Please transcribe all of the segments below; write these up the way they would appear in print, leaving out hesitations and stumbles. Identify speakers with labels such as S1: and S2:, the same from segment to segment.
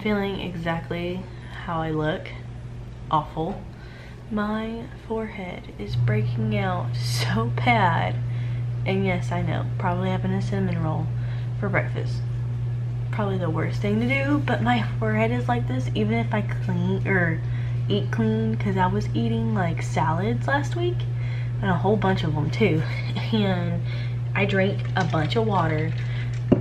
S1: feeling exactly how I look. Awful. My forehead is breaking out so bad. And yes, I know, probably having a cinnamon roll for breakfast. Probably the worst thing to do, but my forehead is like this even if I clean or eat clean, because I was eating like salads last week and a whole bunch of them too. And I drank a bunch of water,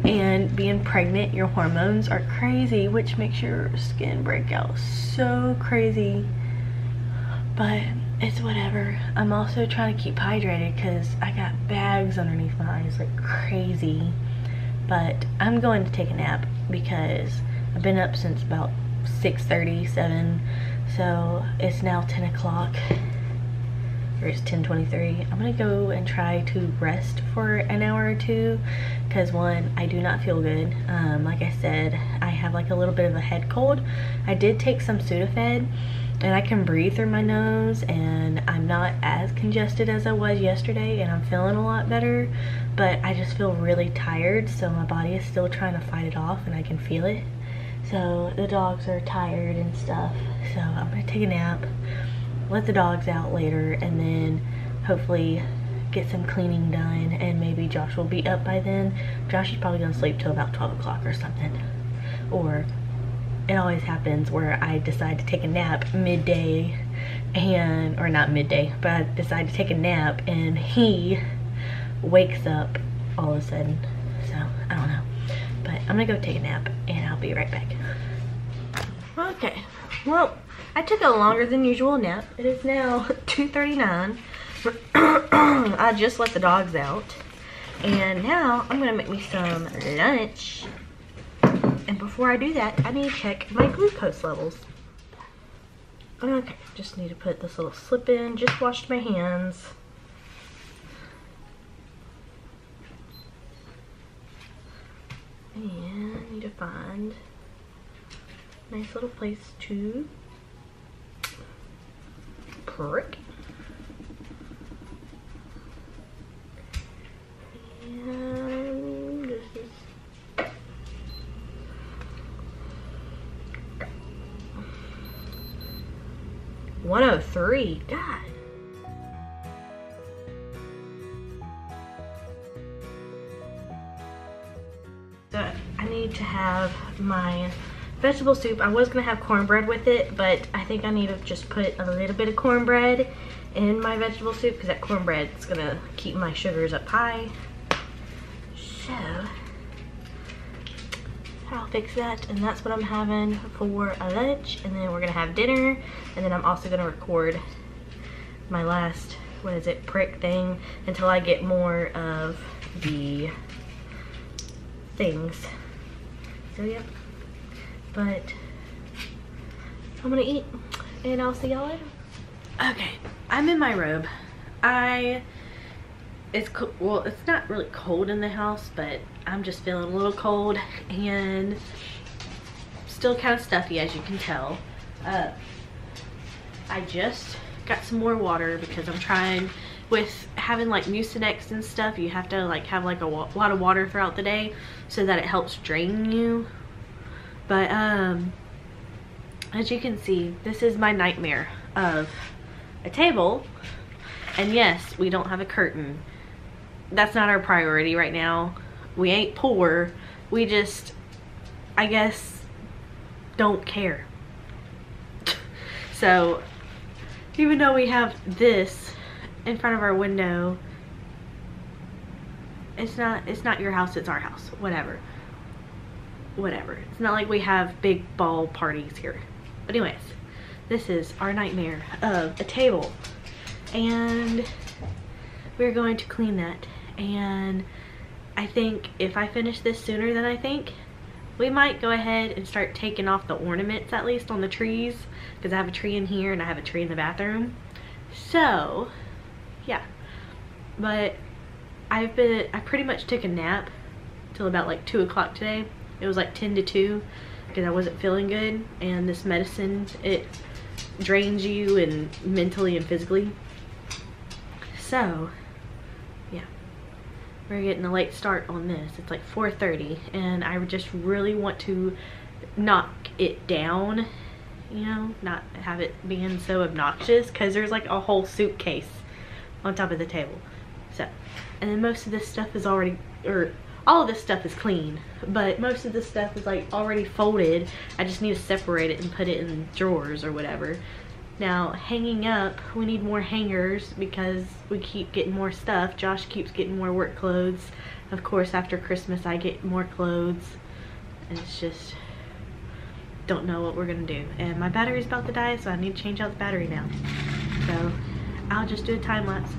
S1: and being pregnant, your hormones are crazy, which makes your skin break out so crazy. But it's whatever. I'm also trying to keep hydrated because I got bags underneath my eyes like crazy. But I'm going to take a nap because I've been up since about 6:30, 7. So it's now 10 o'clock, or it's 10:23. I'm gonna go and try to rest for an hour or two because one, I do not feel good. Like I said, I have like a little bit of a head cold. I did take some Sudafed and I can breathe through my nose and I'm not as congested as I was yesterday, and I'm feeling a lot better, but I just feel really tired, so my body is still trying to fight it off and I can feel it. So the dogs are tired and stuff, so I'm gonna take a nap, let the dogs out later, and then hopefully get some cleaning done, and maybe Josh will be up by then. Josh is probably gonna sleep till about 12 o'clock or something. Or it always happens where I decide to take a nap midday, and, or not midday, but I decide to take a nap and he wakes up all of a sudden. So I don't know, but I'm gonna go take a nap and I'll be right back. Okay, well, I took a longer than usual nap. It is now 2:39. I just let the dogs out, and now I'm gonna make me some lunch. And before I do that, I need to check my glucose levels. Okay, just need to put this little slip in. Just washed my hands. And I need to find a nice little place to prick. And this is 103. God. So I need to have my vegetable soup. I was gonna have cornbread with it, but I think I need to just put a little bit of cornbread in my vegetable soup because that cornbread is gonna keep my sugars up high. So I'll fix that, and that's what I'm having for a lunch, and then we're gonna have dinner, and then I'm also gonna record my last, what is it, prick thing until I get more of the things. So yeah, but I'm gonna eat and I'll see y'all later. Okay, I'm in my robe. Well, it's not really cold in the house, but I'm just feeling a little cold and still kind of stuffy, as you can tell. I just got some more water because I'm trying, with having like Mucinex and stuff, you have to like have like a lot of water throughout the day so that it helps drain you. But as you can see, this is my nightmare of a table. And yes, we don't have a curtain. That's not our priority right now. We ain't poor. We just, I guess, don't care. So even though we have this in front of our window, it's not your house, it's our house. Whatever. It's not like we have big ball parties here. But anyways, this is our nightmare of a table, and we're going to clean that. And I think if I finish this sooner than I think, we might go ahead and start taking off the ornaments, at least on the trees, because I have a tree in here and I have a tree in the bathroom. So yeah, but I pretty much took a nap till about like 2 o'clock today. It was like 10 to 2 because I wasn't feeling good, and this medicine, it drains you and mentally and physically. So yeah, we're getting a late start on this. It's like 4:30, and I just really want to knock it down, you know, not have it being so obnoxious, because there's like a whole suitcase on top of the table. So, and then most of this stuff is already, or all of this stuff is clean, but most of this stuff is like already folded. I just need to separate it and put it in drawers or whatever. Now, hanging up, we need more hangers because we keep getting more stuff. Josh keeps getting more work clothes. Of course, after Christmas, I get more clothes. And it's just, don't know what we're gonna do. And my battery's about to die, so I need to change out the battery now. So, I'll just do a time lapse.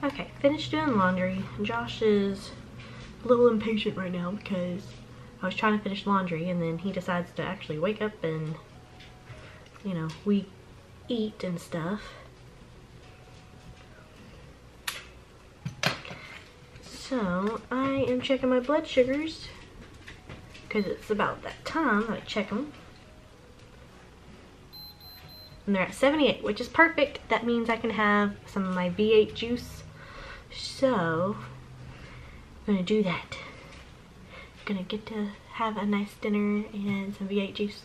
S1: Okay, finished doing laundry. Josh is a little impatient right now because I was trying to finish laundry and then he decides to actually wake up and, you know, we eat and stuff. So, I am checking my blood sugars because it's about that time that I check them. And they're at 78, which is perfect. That means I can have some of my V8 juice. So, I'm gonna do that. I'm gonna get to have a nice dinner and some V8 juice.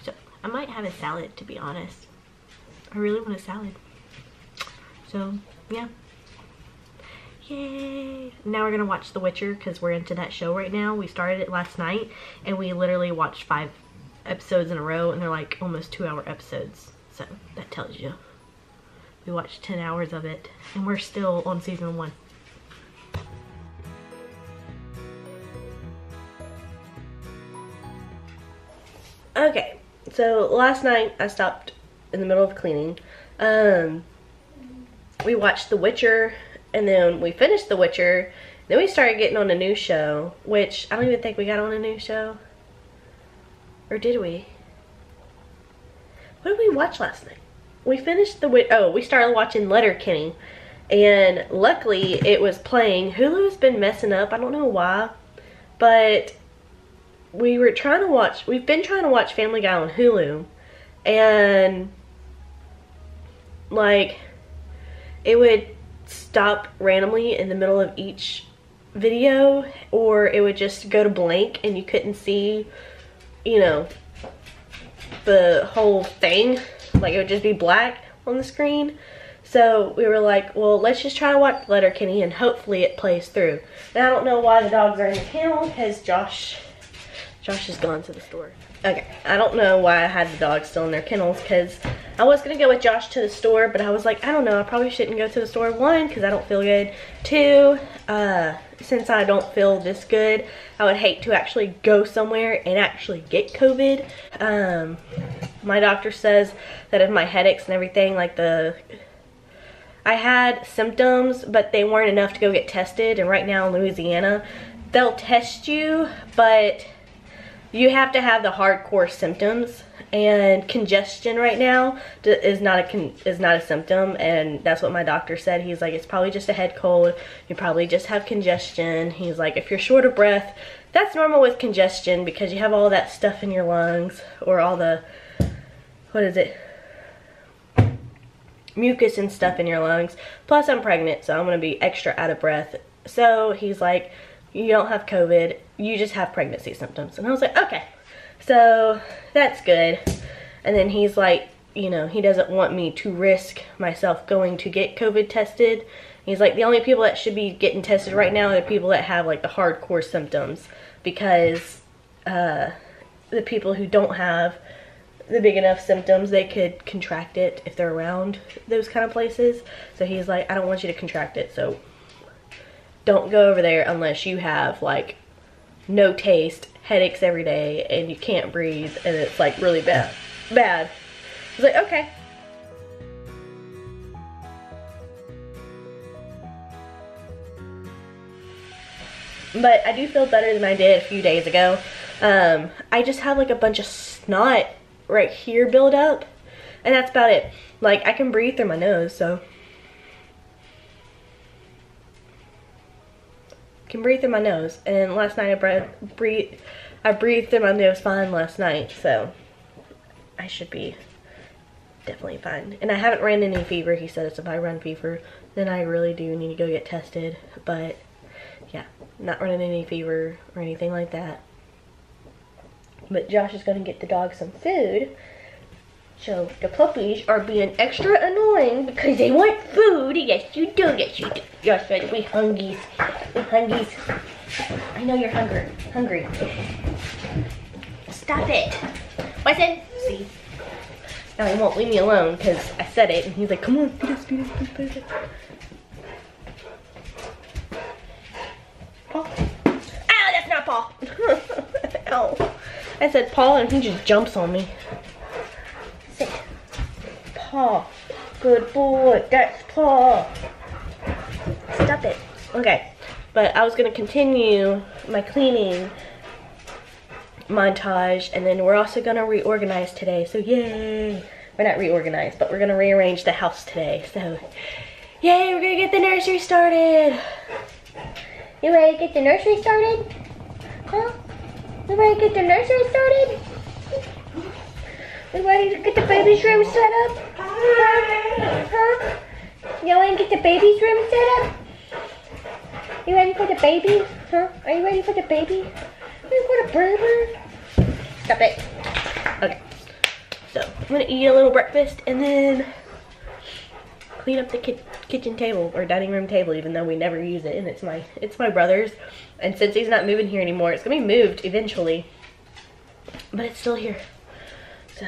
S1: So, I might have a salad, to be honest. I really want a salad. So, yeah. Yay! Now we're gonna watch The Witcher because we're into that show right now. We started it last night and we literally watched 5 episodes in a row, and they're like almost 2-hour episodes. So, that tells you. We watched 10 hours of it, and we're still on season 1. Okay, so last night I stopped in the middle of cleaning. We watched The Witcher, and then we finished The Witcher. Then we started getting on a new show, which I don't even think we got on a new show. Or did we? What did we watch last night? We finished we started watching Letterkenny, and luckily it was playing. Hulu's been messing up, I don't know why, but we've been trying to watch Family Guy on Hulu, and like it would stop randomly in the middle of each video, or it would just go to blank and you couldn't see, you know, the whole thing. Like, it would just be black on the screen. So we were like, well, let's just try to watch Letterkenny and hopefully it plays through. And I don't know why the dogs are in the kennel because Josh has gone to the store. Okay, I don't know why I had the dogs still in their kennels, because I was going to go with Josh to the store, but I was like, I don't know, I probably shouldn't go to the store. 1, because I don't feel good. 2, since I don't feel this good, I would hate to actually go somewhere and actually get COVID. My doctor says that if my headaches and everything, like I had symptoms, but they weren't enough to go get tested. And right now in Louisiana, they'll test you, but you have to have the hardcore symptoms, and congestion right now is not a symptom, and that's what my doctor said. He's like, it's probably just a head cold. You probably just have congestion. He's like, if you're short of breath, that's normal with congestion because you have all that stuff in your lungs, or all the, what is it? Mucus and stuff in your lungs. Plus I'm pregnant, so I'm gonna be extra out of breath. So he's like, you don't have COVID, you just have pregnancy symptoms. And I was like, okay, so that's good. And then he's like, you know, he doesn't want me to risk myself going to get COVID tested. He's like, the only people that should be getting tested right now are the people that have like the hardcore symptoms, because the people who don't have the big enough symptoms, they could contract it if they're around those kind of places. So he's like, I don't want you to contract it, so don't go over there unless you have like no taste, headaches every day, and you can't breathe, and it's like really bad. I was like, okay. But I do feel better than I did a few days ago. I just have like a bunch of snot right here build up, and that's about it. Like, I can breathe through my nose, so can breathe through my nose. And last night I breathed through my nose fine last night, so I should be definitely fine. And I haven't ran any fever. He said if I run fever, then I really do need to go get tested. But yeah, not running any fever or anything like that. But Josh is gonna get the dog some food. So the puppies are being extra annoying because they want food. Yes, you do. Yes, you do. Josh said we hungies. We hungies. I know you're hungry. Stop it. Wesson, see? Now he won't leave me alone because I said it, and he's like, come on, feed us, feed us, feed us. Paul? Ow, that's not Paul. Ow. I said Paul, and he just jumps on me. Sit. Paul. Good boy. That's Paul. Stop it. Okay. But I was going to continue my cleaning montage, and then we're also going to reorganize today. So yay. We're not reorganize, but we're going to rearrange the house today. So yay, we're going to get the nursery started. You ready to get the nursery started? Huh? You ready to get the nursery started? You ready to get the baby's room set up? Huh? You ready to get the baby's room set up? You ready for the baby? Huh? Are you ready for the baby? Ready for the baby? Stop it. Okay. So, I'm gonna eat a little breakfast and then clean up the kitchen table or dining room table, even though we never use it, and it's my brother's. And since he's not moving here anymore, it's gonna be moved eventually, but it's still here. So,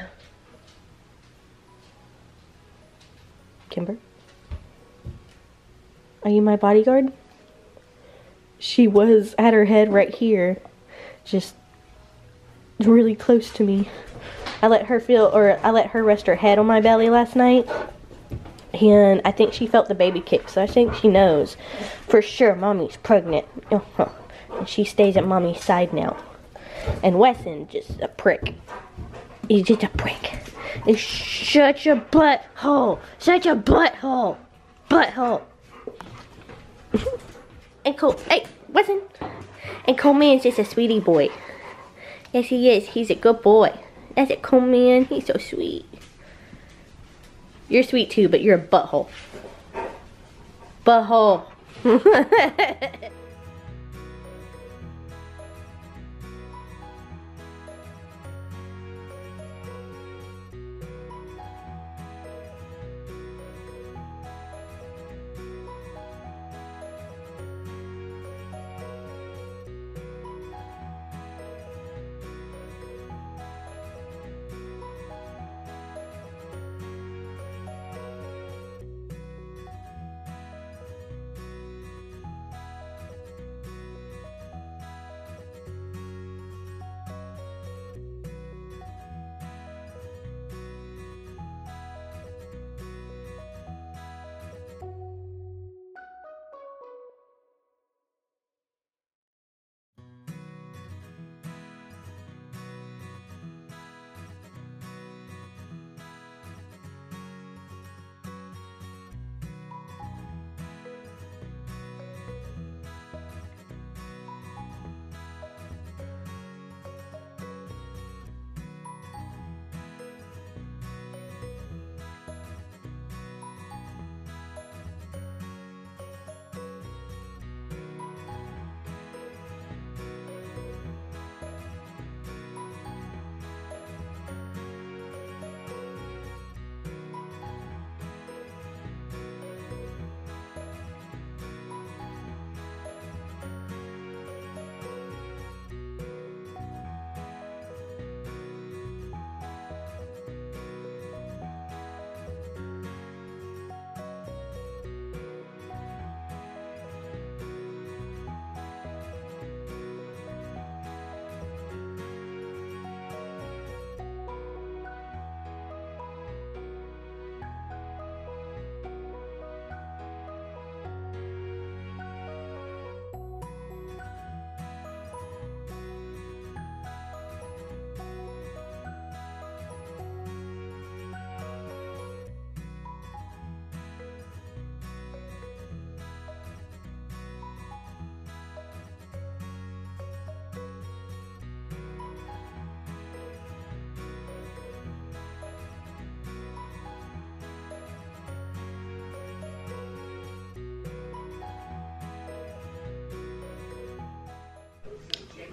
S1: Kimber, are you my bodyguard? She was at her head right here, just really close to me. I let her rest her head on my belly last night, and I think she felt the baby kick, so I think she knows for sure Mommy's pregnant. And she stays at Mommy's side now. And Wesson, just a prick. He's just a prick. He's such a butthole. Such a butthole. Butthole. And Cole, hey, Wesson. And Coleman's just a sweetie boy. Yes, he is. He's a good boy. That's a Coleman. He's so sweet. You're sweet too, but you're a butthole. Butthole.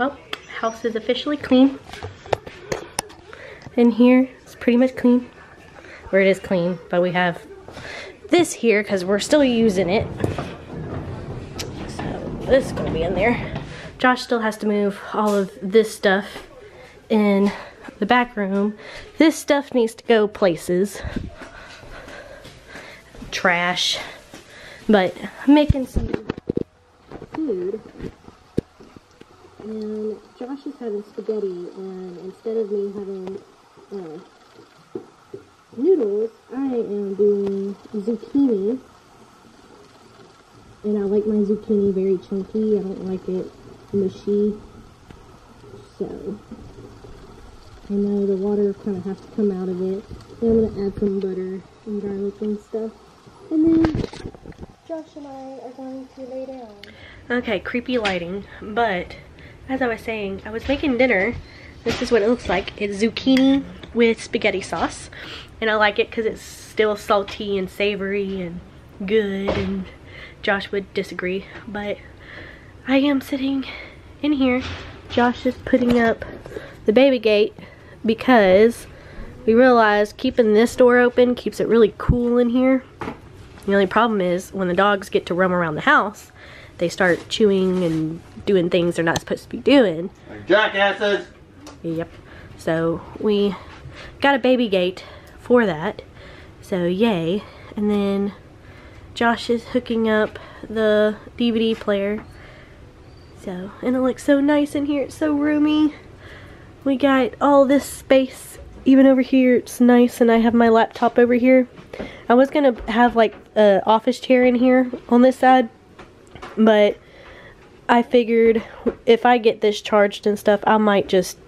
S1: Well, house is officially clean. In here, it's pretty much clean. Or it is clean, but we have this here because we're still using it. So this is gonna be in there. Josh still has to move all of this stuff in the back room. This stuff needs to go places. Trash. But I'm making some food. And Josh is having spaghetti, and instead of me having noodles, I am doing zucchini. And I like my zucchini very chunky. I don't like it mushy. So I know the water kind of has to come out of it. Then I'm going to add some butter and garlic and stuff. And then Josh and I are going to lay down. Okay, creepy lighting, but as I was saying, I was making dinner. This is what it looks like. It's zucchini with spaghetti sauce. And I like it because it's still salty and savory and good, and Josh would disagree. But I am sitting in here. Josh is putting up the baby gate because we realized keeping this door open keeps it really cool in here. The only problem is when the dogs get to roam around the house, they start chewing and doing things they're not supposed to be doing.
S2: Like jackasses!
S1: Yep. So we got a baby gate for that. So yay. And then Josh is hooking up the DVD player. So, and it looks so nice in here. It's so roomy. We got all this space. Even over here, it's nice, and I have my laptop over here. I was gonna have like an office chair in here on this side, but I figured if I get this charged and stuff, I might just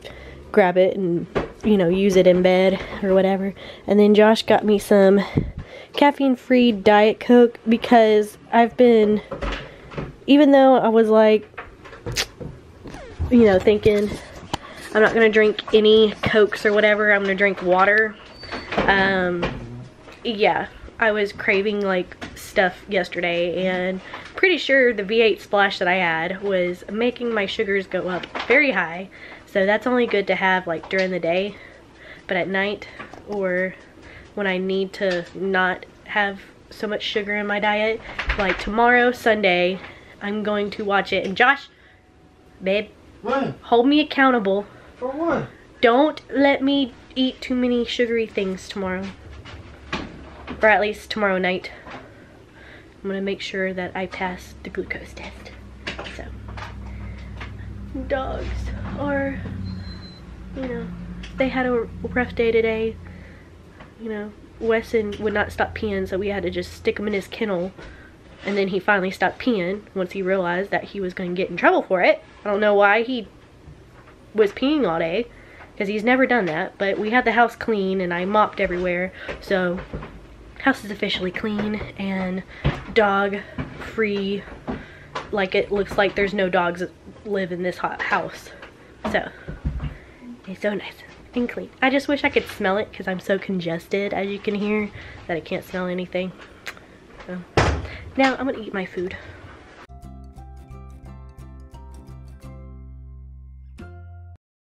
S1: grab it and, you know, use it in bed or whatever. And then Josh got me some caffeine-free Diet Coke because I've been, even though I was like, you know, thinking I'm not gonna drink any Cokes or whatever, I'm gonna drink water. Yeah, I was craving like stuff yesterday, and pretty sure the V8 splash that I had was making my sugars go up very high. So that's only good to have like during the day, but at night or when I need to not have so much sugar in my diet, like tomorrow, Sunday, I'm going to watch it. And Josh, babe,
S2: What?
S1: hold me accountable.
S2: For what?
S1: Don't let me eat too many sugary things tomorrow. Or at least tomorrow night. I'm gonna make sure that I pass the glucose test. So, dogs are, you know, they had a rough day today. You know, Wesson would not stop peeing, so we had to just stick him in his kennel. And then he finally stopped peeing once he realized that he was going to get in trouble for it. I don't know why he was peeing all day, because he's never done that. But we had the house clean and I mopped everywhere. So, house is officially clean and dog free. Like, it looks like there's no dogs that live in this hot house. So, it's so nice and clean. I just wish I could smell it because I'm so congested, as you can hear, that I can't smell anything. So, now I'm gonna eat my food.